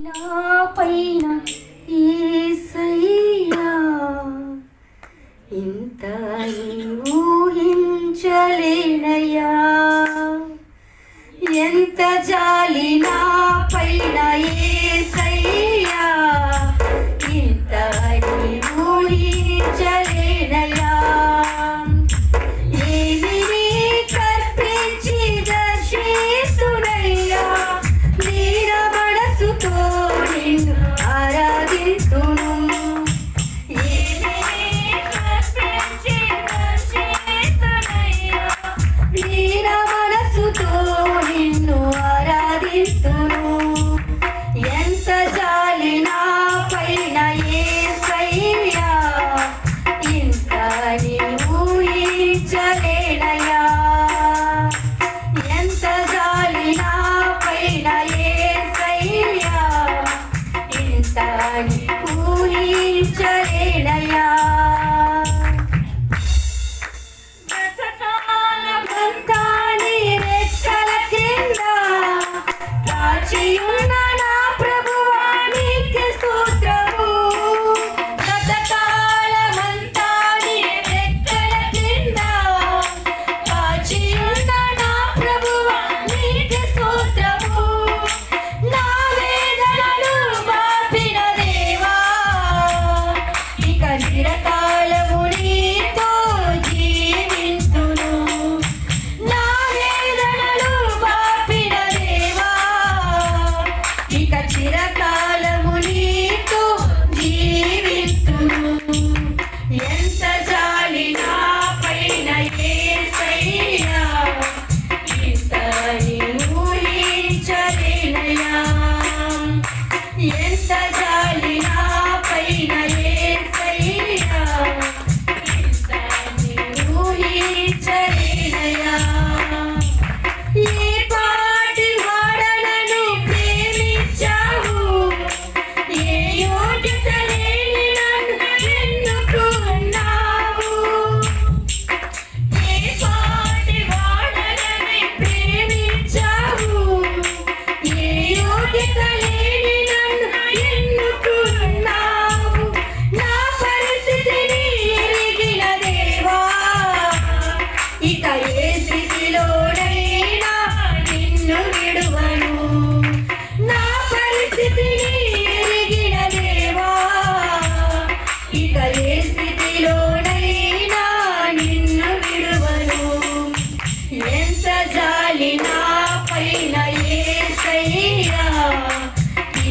నా పైన యేసయ్యా ఇంత ఊహించలేనయ్యా ఎంత జాలి నా పైన యేసయ్యా ఇంత ఊహించలేనయ్యా ఏమిని కర్పించి దర్శిస్తునయ్యా దీన మనసుతో నిన్ను ఆరాధిస్తును దీన మనసుతో నిన్ను ఆరాధిస్తును ఎంత జాలి నా పైన యేసయ్యా ఇంత ఊహించలేనయ్యా ఎంత జాలి నా పైన యేసయ్యా ఇంత ఊహించలేనయ్యా